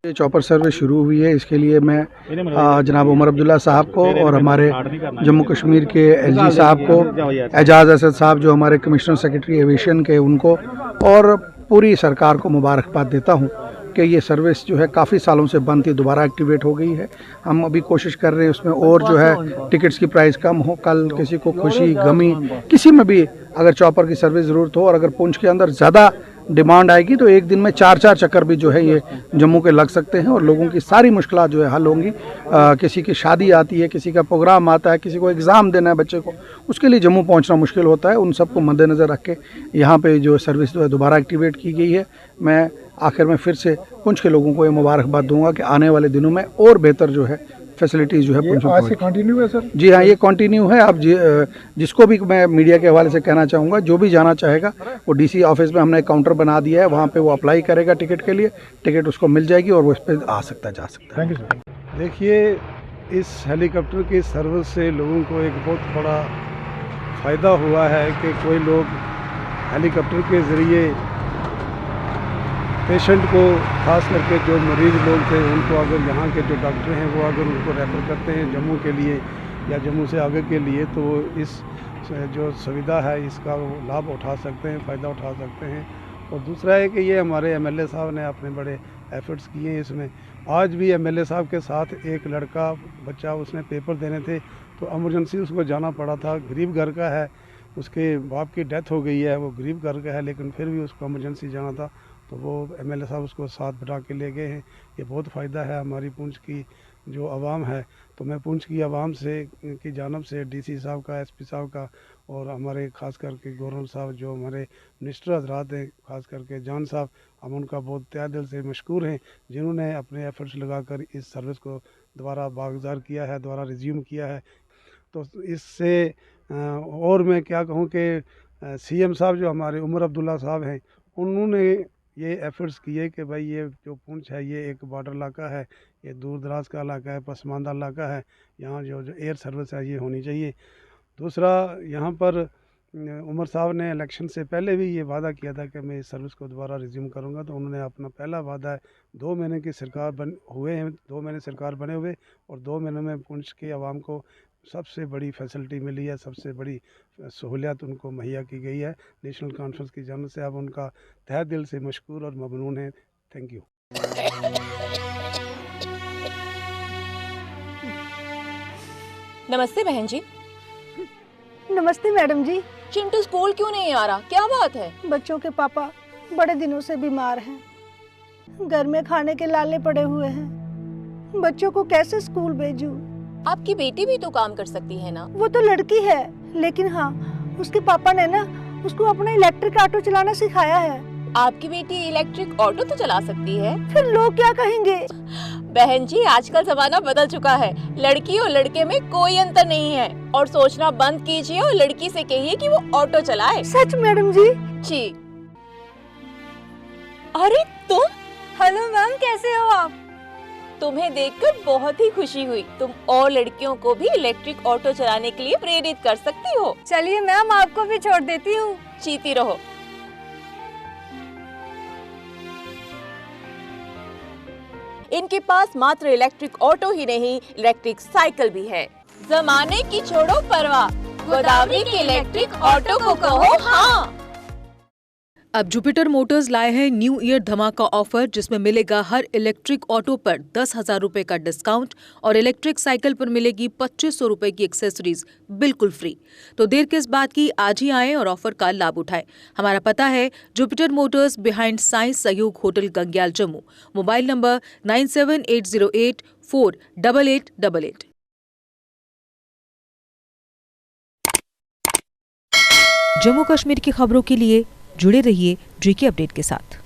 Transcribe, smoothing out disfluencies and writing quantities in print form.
ये chopper service शुरू हुई है, इसके लिए मैं जनाब उमर अब्दुल्ला साहब को और हमारे जम्मू कश्मीर के एलजी साहब को, एजाज़ असद साहब जो हमारे कमिश्नर सेक्रेटरी एविएशन के, उनको और पूरी सरकार को मुबारकबाद देता हूँ कि ये सर्विस जो है काफ़ी सालों से बंद थी, दोबारा एक्टिवेट हो गई है। हम अभी कोशिश कर रहे हैं उसमें और जो है टिकट्स की प्राइस कम हो। कल किसी को खुशी गमी किसी में भी अगर चॉपर की सर्विस ज़रूरत हो और अगर पुंछ के अंदर ज़्यादा डिमांड आएगी तो एक दिन में 4-4 चक्कर भी जो है ये जम्मू के लग सकते हैं और लोगों की सारी मुश्किलात जो है हल होंगी। किसी की शादी आती है, किसी का प्रोग्राम आता है, किसी को एग्ज़ाम देना है बच्चे को, उसके लिए जम्मू पहुंचना मुश्किल होता है। उन सबको मद्देनज़र रख के यहाँ पे जो सर्विस जो है दोबारा एक्टिवेट की गई है। मैं आखिर में फिर से पुंछ के लोगों को ये मुबारकबाद दूंगा कि आने वाले दिनों में और बेहतर जो है फैसिलिटीज़ जो है पुंछ में आज से कंटिन्यू है सर? जी हाँ, ये कंटिन्यू है। अब जिसको भी मैं मीडिया के हवाले से कहना चाहूँगा, जो भी जाना चाहेगा वो डीसी ऑफिस में हमने एक काउंटर बना दिया है, वहाँ पे वो अप्लाई करेगा टिकट के लिए, टिकट उसको मिल जाएगी और वो इस पर आ सकता है, जा सकता है। Thank you sir. देखिए, इस हेलीकॉप्टर की सर्विस से लोगों को एक बहुत बड़ा फ़ायदा हुआ है कि कोई लोग हेलीकॉप्टर के ज़रिए पेशेंट को, ख़ास करके जो मरीज़ लोग थे उनको, अगर यहाँ के जो डॉक्टर हैं वो अगर उनको रेफ़र करते हैं जम्मू के लिए या जम्मू से आगे के लिए, तो इस जो सुविधा है इसका वो लाभ उठा सकते हैं, फ़ायदा उठा सकते हैं। और दूसरा है कि ये हमारे एमएलए साहब ने अपने बड़े एफ़र्ट्स किए हैं इसमें। आज भी एमएलए साहब के साथ एक लड़का बच्चा, उसने पेपर देने थे तो एमरजेंसी उसको जाना पड़ा था। गरीब घर का है, उसके बाप की डेथ हो गई है, वो गरीब घर का है, लेकिन फिर भी उसको एमरजेंसी जाना था तो वो एमएलए साहब उसको साथ बिठा के ले गए हैं। ये बहुत फ़ायदा है हमारी पुंछ की जो आवाम है। तो मैं पुंछ की आवाम से की जानब से डीसी साहब का, एसपी साहब का और हमारे ख़ास करके गवर्नर साहब जो हमारे मिनिस्टर हजरात हैं, ख़ास करके जान साहब, हम उनका बहुत तहे दिल से मशकूर हैं जिन्होंने अपने एफर्ट्स लगाकर इस सर्विस को दोबारा बागुज़ार किया है, दोबारा रिज्यूम किया है। तो इससे और मैं क्या कहूँ कि सीएम साहब जो हमारे उमर अब्दुल्ला साहब हैं, उन्होंने ये एफ़र्ट्स किए कि भाई ये जो पुंछ है ये एक बॉर्डर इलाका है, ये दूर दराज का इलाका है, पसमानदा इलाका है, यहाँ जो एयर सर्विस है ये होनी चाहिए। दूसरा, यहाँ पर उमर साहब ने इलेक्शन से पहले भी ये वादा किया था कि मैं इस सर्विस को दोबारा रिज्यूम करूँगा, तो उन्होंने अपना पहला वादा है, 2 महीने की सरकार हुए हैं, 2 महीने सरकार बने हुए और 2 महीने में पुंछ के आवाम को सबसे बड़ी फैसिलिटी मिली है, सबसे बड़ी सहूलियत उनको मुहैया की गई है नेशनल कॉन्फ्रेंस की जानिब से। अब उनका तहे दिल से मशकूर और ममनून है। Thank you. नमस्ते बहन जी। नमस्ते मैडम जी। चिंटू स्कूल क्यों नहीं आ रहा, क्या बात है? बच्चों के पापा बड़े दिनों से बीमार हैं, घर में खाने के लाले पड़े हुए हैं, बच्चों को कैसे स्कूल भेजूं? आपकी बेटी भी तो काम कर सकती है ना। वो तो लड़की है, लेकिन हाँ, उसके पापा ने ना उसको अपना इलेक्ट्रिक ऑटो चलाना सिखाया है। आपकी बेटी इलेक्ट्रिक ऑटो तो चला सकती है। फिर लोग क्या कहेंगे? बहन जी, आजकल जमाना बदल चुका है, लड़की और लड़के में कोई अंतर नहीं है। और सोचना बंद कीजिए और लड़की से कहिए कि वो ऑटो चलाए। सच मैडम जी? जी। अरे तुम? हेलो मैम, कैसे हो आप? तुम्हें देखकर बहुत ही खुशी हुई। तुम और लड़कियों को भी इलेक्ट्रिक ऑटो चलाने के लिए प्रेरित कर सकती हो। चलिए मैम, आपको भी छोड़ देती हूँ। जीती रहो। इनके पास मात्र इलेक्ट्रिक ऑटो ही नहीं, इलेक्ट्रिक साइकिल भी है। जमाने की छोड़ो परवाह, गोदावरी के इलेक्ट्रिक ऑटो को कहो हाँ। अब जुपिटर मोटर्स लाए हैं न्यू ईयर धमाका ऑफर, जिसमें मिलेगा हर इलेक्ट्रिक ऑटो पर 10,000 रुपए का डिस्काउंट और इलेक्ट्रिक साइकिल पर मिलेगी 2500 रुपए की एक्सेसरीज बिल्कुल फ्री। तो देर किस बात की, आज ही आएं और ऑफर का लाभ उठाएं। हमारा पता है जुपिटर मोटर्स, बिहाइंड साइंस सहयोग hotel, Gangyal, Jammu. Mobile number 9780848888। Jammu Kashmir की खबरों के लिए जुड़े रहिए JK अपडेट के साथ।